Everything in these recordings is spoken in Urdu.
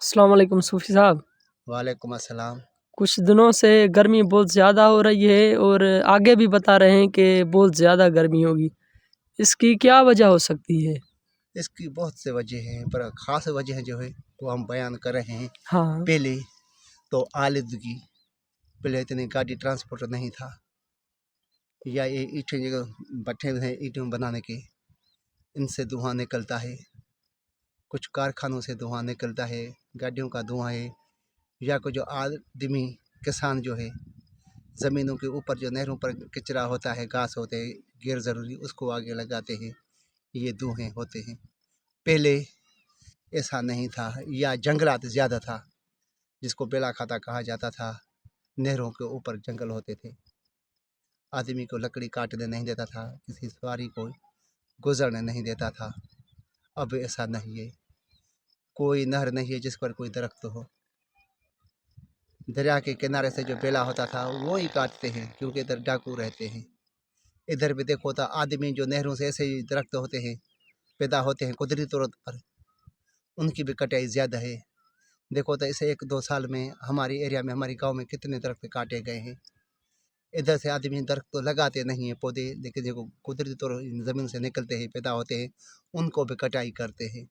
السلام علیکم صوفی صاحب، وعلیکم السلام۔ کچھ دنوں سے گرمی بہت زیادہ ہو رہی ہے اور آگے بھی بتا رہے ہیں کہ بہت زیادہ گرمی ہوگی، اس کی کیا وجہ ہو سکتی ہے؟ اس کی بہت سے وجہ ہیں، پر خاص وجہ جو ہے وہ ہم بیان کر رہے ہیں۔ ہاں پہلے تو آلودگی، پہلے اتنی گاڑی ٹرانسپورٹ نہیں تھا، یا یہ اینٹیں جو بٹھے ہیں اینٹوں بنانے کے، ان سے دھواں نکلتا ہے، کچھ کارخانوں سے دھواں نکلتا ہے، گاڑیوں کا دھواں ہے، یا کوئی جو آدمی کسان جو ہے زمینوں کے اوپر جو نہروں پر کچرا ہوتا ہے، گھاس ہوتے ہیں غیر ضروری، اس کو آگے لگاتے ہیں، یہ دھوئیں ہوتے ہیں۔ پہلے ایسا نہیں تھا، یا جنگلات زیادہ تھا جس کو بیلا کھاتا کہا جاتا تھا، نہروں کے اوپر جنگل ہوتے تھے، آدمی کو لکڑی کاٹنے نہیں دیتا تھا، کسی سواری کو گزرنے نہیں دیتا تھا۔ اب ایسا نہیں ہے، کوئی نہر نہیں ہے جس پر کوئی درخت ہو، دریا کے کنارے سے جو بیلا ہوتا تھا وہ ہی کاٹتے ہیں، کیونکہ ادھر ڈاکو رہتے ہیں۔ ادھر بھی دیکھو تو آدمی جو نہروں سے ایسے ہی درخت ہوتے ہیں، پیدا ہوتے ہیں قدرتی طور پر، ان کی بھی کٹائی زیادہ ہے۔ دیکھو تو اسے 1-2 سال میں ہماری ایریا میں، ہماری گاؤں میں کتنے درخت کاٹے گئے ہیں۔ ادھر سے آدمی درخت تو لگاتے نہیں ہیں پودے، لیکن دیکھو قدرتی طور زمین سے نکلتے ہیں، پیدا ہوتے ہیں، ان کو بھی کٹائی کرتے ہیں۔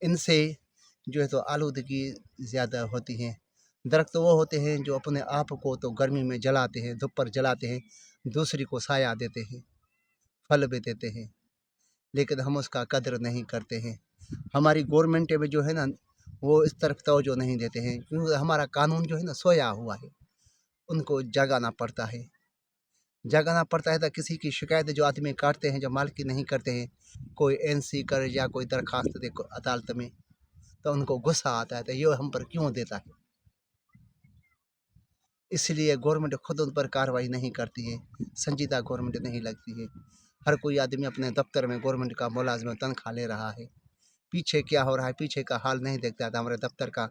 ان سے جو ہے تو آلودگی زیادہ ہوتی ہیں۔ درخت وہ ہوتے ہیں جو اپنے آپ کو تو گرمی میں جلاتے ہیں، دھوپ پر جلاتے ہیں، دوسری کو سایہ دیتے ہیں، پھل بھی دیتے ہیں، لیکن ہم اس کا قدر نہیں کرتے ہیں۔ ہماری گورنمنٹ میں جو ہے نا وہ اس طرف توجہ نہیں دیتے ہیں، کیونکہ ہمارا قانون جو ہے نا سویا ہوا ہے، ان کو جگانا پڑتا ہے۔ جگانا پڑتا ہے تو کسی کی شکایت جو آدمی کاٹتے ہیں، جو مالکی نہیں کرتے ہیں، کوئی NC کر یا کوئی درخواست دے عدالت میں، تو ان کو غصہ آتا ہے تو یہ ہم پر کیوں دیتا ہے۔ اس لیے گورنمنٹ خود ان پر کارروائی نہیں کرتی ہے، سنجیدہ گورنمنٹ نہیں لگتی ہے۔ ہر کوئی آدمی اپنے دفتر میں گورنمنٹ کا ملازم تنخواہ لے رہا ہے، پیچھے کیا ہو رہا ہے، پیچھے کا حال نہیں دیکھتا ہے، ہمارے دفتر کا،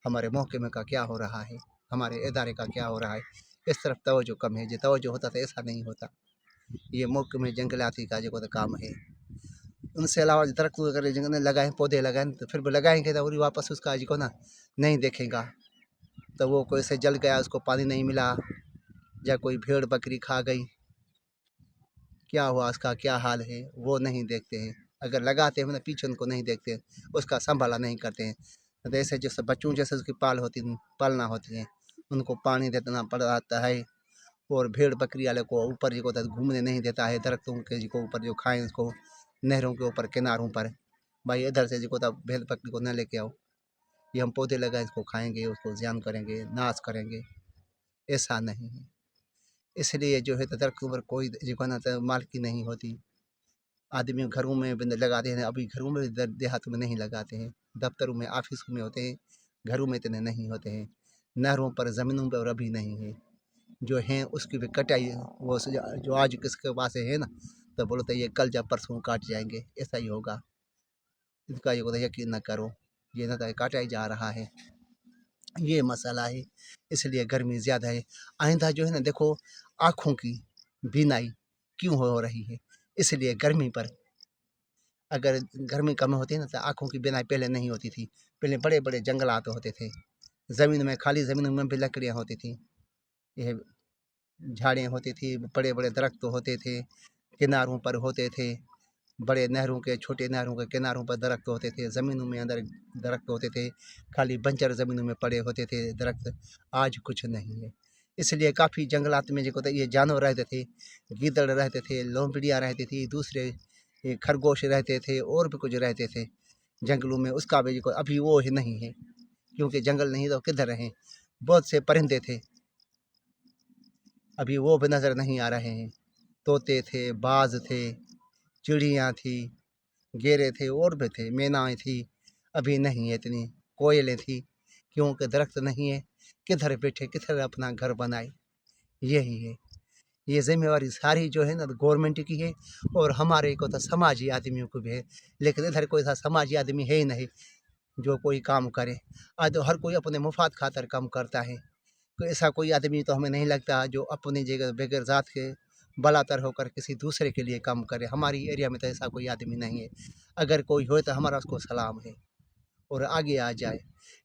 ہمارے محکمے کا کیا ہو رہا ہے، ہمارے ادارے کا کیا ہو رہا ہے، اس طرف توجہ کم ہے۔ جو توجہ ہوتا تو ایسا نہیں ہوتا۔ یہ محکمے جنگلاتی کا جو کام ہے۔ ان سے علاوہ درخت اگر لگائیں، پودے لگائیں تو پھر بھی لگائیں گے تو وہی واپس اس کا جو نا نہیں دیکھے گا، تو وہ کوئی سے جل گیا، اس کو پانی نہیں ملا، یا کوئی بھیڑ بکری کھا گئی، کیا ہوا، اس کا کیا حال ہے، وہ نہیں دیکھتے ہیں۔ اگر لگاتے ہیں تو پیچھے ان کو نہیں دیکھتے، اس کا سنبھالا نہیں کرتے ہیں۔ جیسے جیسے بچوں جیسے اس کی پالنا ہوتی ہے، ان کو پانی دینا پڑتا ہے، اور بھیڑ بکری والے کو اوپر جو گھومنے نہیں دیتا ہے، درختوں کے جو اوپر جو کھائیں اس کو، نہروں کے اوپر کناروں پر، بھائی ادھر سے جو بھیڑ بکری کو نہ لے کے آؤ، یہ ہم پودے لگائیں، اس کو کھائیں گے، اس کو زیان کریں گے، ناش کریں گے، ایسا نہیں ہے۔ اس لیے جو ہے درختوں پر کوئی جو نا مالکی نہیں ہوتی۔ آدمی گھروں میں لگاتے ہیں، ابھی گھروں میں دیہات میں نہیں لگاتے ہیں، دفتروں میں آفسوں میں ہوتے ہیں، گھروں میں اتنے نہیں ہوتے ہیں۔ نہروں پر زمینوں پر ابھی نہیں ہے، جو ہیں اس کی بھی کٹائی، وہ جو آج کس کے پاس ہے نا تو بولتے یہ کل جب پرسوں کاٹ جائیں گے، ایسا ہی ہوگا۔ اس کا یہ یقین نہ کرو، یہ نہ کاٹا ہی جا رہا ہے، یہ مسئلہ ہے۔ اس لیے گرمی زیادہ ہے۔ آئندہ جو ہے نا دیکھو آنکھوں کی بینائی کیوں ہو رہی ہے، اس لیے گرمی پر۔ اگر گرمی کم ہوتی ہے نا تو آنکھوں کی بینائی پہلے نہیں ہوتی تھی۔ پہلے بڑے بڑے جنگلات ہوتے تھے، زمین میں، خالی زمین میں بھی لکڑیاں ہوتی تھیں، یہ جھاڑیاں ہوتی تھی، بڑے بڑے درخت ہوتے تھے، کناروں پر ہوتے تھے، بڑے نہروں کے، چھوٹے نہروں کے کناروں پر درخت ہوتے تھے، زمینوں میں اندر درخت ہوتے تھے، خالی بنجر زمینوں میں پڑے ہوتے تھے درخت۔ آج کچھ نہیں ہے۔ اس لیے کافی جنگلات میں جو یہ جانور رہتے تھے، گیدڑ رہتے تھے، لومڑیاں رہتی تھی، دوسرے خرگوش رہتے تھے، اور بھی کچھ رہتے تھے جنگلوں میں، اس کا بھی ابھی وہ ہی نہیں ہے، کیونکہ جنگل نہیں تو کدھر رہیں۔ بہت سے پرندے تھے، ابھی وہ بھی نظر نہیں آ رہے ہیں۔ طوطے تھے، باز تھے، چڑیاں تھی، گیرے تھے، اور بھی تھے، مینائیں تھی، ابھی نہیں ہے اتنی۔ کوئلیں تھی، کیونکہ درخت نہیں ہے، کدھر بیٹھے، کدھر اپنا گھر بنائے، یہی ہے۔ یہ ذمہ داری ساری جو ہے نا گورنمنٹ کی ہے، اور ہمارے کو تو سماجی آدمیوں کو بھی ہے، لیکن ادھر کوئی ایسا سماجی آدمی ہے ہی نہیں جو کوئی کام کرے۔ آج تو ہر کوئی اپنے مفاد خاطر کام کرتا ہے، ایسا کوئی آدمی تو ہمیں نہیں لگتا جو اپنی جگہ بغیر ذات کے بلاتر ہو کر کسی دوسرے کے لیے کام کرے۔ ہماری ایریا میں تو ایسا کوئی آدمی نہیں ہے، اگر کوئی ہوئے تو ہمارا اس کو سلام ہے، اور آگے آ جائے۔